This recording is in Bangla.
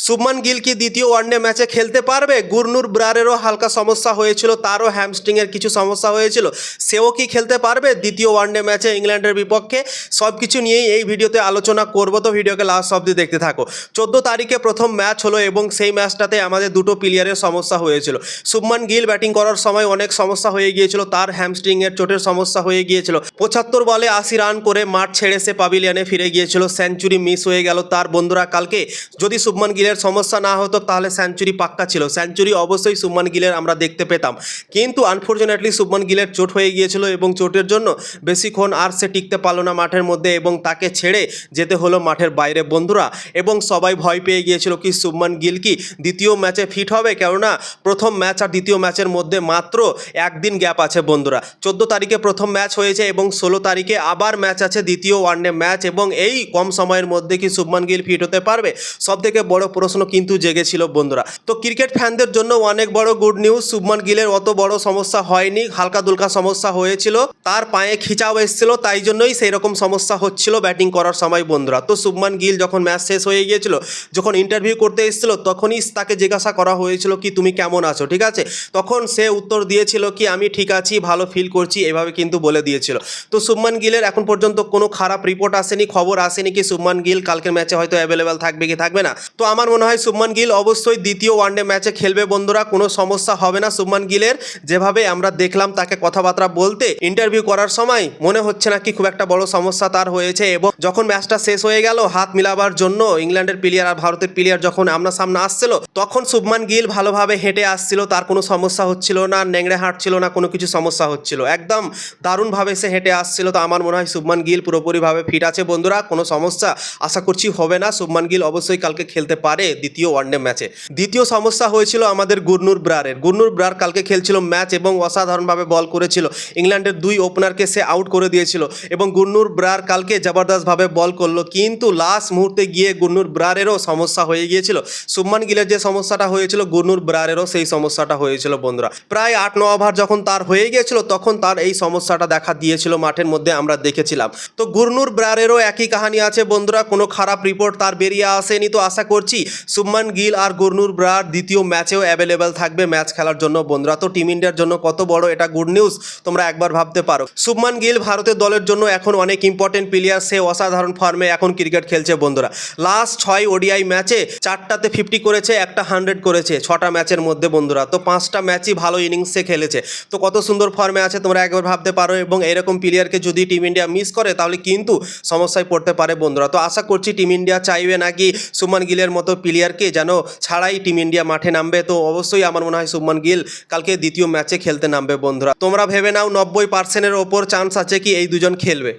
শুভমান গিল কি দ্বিতীয় ওয়ানডে ম্যাচে খেলতে পারবে? গুরনুর ব্রারেরও হালকা সমস্যা হয়েছিল, তারও হ্যামস্ট্রিংয়ের কিছু সমস্যা হয়েছিল, সেও কি খেলতে পারবে দ্বিতীয় ওয়ানডে ম্যাচে ইংল্যান্ডের বিপক্ষে? সব কিছু নিয়েই এই ভিডিওতে আলোচনা করব, তো ভিডিওকে লাস্ট অবধি দেখতে থাকো। 14 তারিখে প্রথম ম্যাচ হলো এবং সেই ম্যাচটাতে আমাদের দুটো প্লেয়ারের সমস্যা হয়েছিল। শুভমান গিল ব্যাটিং করার সময় অনেক সমস্যা হয়ে গিয়েছিল, তার হ্যামস্ট্রিংয়ের চোটের সমস্যা হয়ে গিয়েছিল। 75 বলে 80 রান করে মাঠ ছেড়ে সে প্যাভিলিয়নে ফিরে গিয়েছিল, সেঞ্চুরি মিস হয়ে গেল তার। বন্ধুরা, কালকে যদি শুভমান গিলের সমস্যা না হতো তাহলে সেঞ্চুরি পাক্কা ছিল, সেঞ্চুরি অবশ্যই শুভমান গিলের আমরা দেখতে পেতাম। কিন্তু আনফর্চুনেটলি শুভমান গিলের চোট হয়ে গিয়েছিল এবং চোটের জন্য বেশিক্ষণ আর সে টিকতে পারলো না মাঠের মধ্যে এবং তাকে ছেড়ে যেতে হলো মাঠের বাইরে। বন্ধুরা, এবং সবাই ভয় পেয়ে গিয়েছিল কি শুভমান গিল কি দ্বিতীয় ম্যাচে ফিট হবে, কেননা প্রথম ম্যাচ আর দ্বিতীয় ম্যাচের মধ্যে মাত্র একদিন গ্যাপ আছে। বন্ধুরা, 14 তারিখে প্রথম ম্যাচ হয়েছে এবং 16 তারিখে আবার ম্যাচ আছে, দ্বিতীয় ওয়ানডে ম্যাচ, এবং এই কম সময়ের মধ্যে কি শুভমান গিল ফিট হতে পারবে? সবথেকে বড় প্রশ্ন কিন্তু জেগেছিল বন্ধুরা। তো ক্রিকেট ফ্যানদের জন্য অনেক বড় গুড নিউজ, শুভমান গিলের অত বড় সমস্যা হয়নি, হালকা দুলকা সমস্যা হয়েছিল, তার পায়ে খিচাও এসেছিল, তাই জন্যই সেই রকম সমস্যা হচ্ছিল ব্যাটিং করার সময়। বন্ধুরা, তো শুভমান গিল যখন ম্যাচ শেষ হয়ে গিয়েছিল, যখন ইন্টারভিউ করতে এসেছিল, তখনই তাকে জিজ্ঞাসা করা হয়েছিল কি তুমি কেমন আছো, ঠিক আছে? তখন সে উত্তর দিয়েছিল কি আমি ঠিক আছি, ভালো ফিল করছি, এভাবে কিন্তু বলে দিয়েছিল। তো শুভমান গিলের এখন পর্যন্ত কোনো খারাপ রিপোর্ট আসেনি, খবর আসেনি কি শুভমান গিল কালকের ম্যাচে হয়তো অ্যাভেলেবেল থাকবে কি থাকবে না। তো আমার মনে হয় শুভমান গিল অবশ্যই দ্বিতীয় ওয়ানডে ম্যাচে খেলবে। বন্ধুরা, কোনো সমস্যা হবে না শুভমান গিলের। যেভাবে আমরা দেখলাম তাকে কথাবার্তা বলতে ইন্টারভিউ করার সময়, মনে হচ্ছে না কি খুব একটা বড় সমস্যা তার হয়েছে। এবং যখন ম্যাচটা শেষ হয়ে গেল, হাত মিলাবার জন্য ইংল্যান্ডের প্লেয়ার আর ভারতের প্লেয়ার যখন আমরা সামনে আসছিল, তখন শুভমান গিল ভালোভাবে হেঁটে আসছিল, তার কোনো সমস্যা হচ্ছিল না, নেংড়ে হাঁটছিল না, কোনো কিছু সমস্যা হচ্ছিল, একদম দারুণভাবে সে হেঁটে আসছিল। তো আমার মনে হয় শুভমান গিল পুরোপুরিভাবে ফিট আছে। বন্ধুরা, কোনো সমস্যা আশা করছি হবে না, শুভমান গিল অবশ্যই কালকে খেলতে পারে দ্বিতীয় ওয়ানডে ম্যাচে। দ্বিতীয় সমস্যা হয়েছিল আমাদের গুরনুর ব্রারের। গুরনুর ব্রার কালকে খেলছিল ম্যাচ এবং অসাধারণভাবে বল করেছিল, ইংল্যান্ডের দুই ওপেনারকে সে আউট করে দিয়েছিল এবং গুরনুর ব্রার কালকে জবরদস্তভাবে বল করলো। কিন্তু লাস্ট মুহূর্তে গিয়ে গুরনুর ব্রারেরও সমস্যা হয়ে গিয়েছিল। শুভমান গিলের যে সমস্যাটা হয়েছিল, গুরনুর ব্রারেরও সেই সমস্যাটা হয়েছিল। বন্ধুরা, প্রায় 8-9 ওভার যখন তার হয়ে গিয়েছিল, তখন তার এই সমস্যাটা দেখা দিয়েছিল মাঠের মধ্যে, আমরা দেখেছিলাম। তো গুরনুর ব্রারেরও একই কাহিনী আছে। বন্ধুরা, কোনো খারাপ রিপোর্ট তার বেরিয়ে আসেনি। তো আশা করছি শুভমান গিল আর গুরনুর ব্রার দ্বিতীয় ম্যাচেও অ্যাভেলেবেল থাকবে ম্যাচ খেলার জন্য। বন্ধুরা, তো টিম ইন্ডিয়ার জন্য কত বড় এটা গুড নিউজ তোমরা একবার ভাবতে পারো। শুভমান গিল ভারতের দলের জন্য এখন অনেক ইম্পর্টেন্ট প্লেয়ার, সে অসাধারণ ফর্মে এখন ক্রিকেট খেলছে। বন্ধুরা, লাস্ট 6 ওডিআই ম্যাচে 4টাতে 50 করেছে, একটা 100 করেছে 6টা ম্যাচের মধ্যে। বন্ধুরা, তো 5টা ম্যাচই ভালো ইনিংসে খেলেছে। তো কত সুন্দর ফর্মে আছে তোমরা একবার ভাবতে পারো। এবং এরকম প্লেয়ারকে যদি টিম ইন্ডিয়া মিস করে তাহলে কিন্তু সমস্যায় পড়তে পারে। বন্ধুরা, তো আশা করছি টিম ইন্ডিয়া চাইবে নাকি শুভমান গিলের মতো প্লেয়ারকে যেন ছাড়াই টিম ইন্ডিয়া মাঠে নামবে। তো অবশ্যই আমার মনে হয় শুভমান গিল কালকে দ্বিতীয় ম্যাচে খেলতে নামবে। বন্ধুরা, তোমরা ভেবে নাও 90% ওপর চান্স আছে কি এই দুজন খেলবে।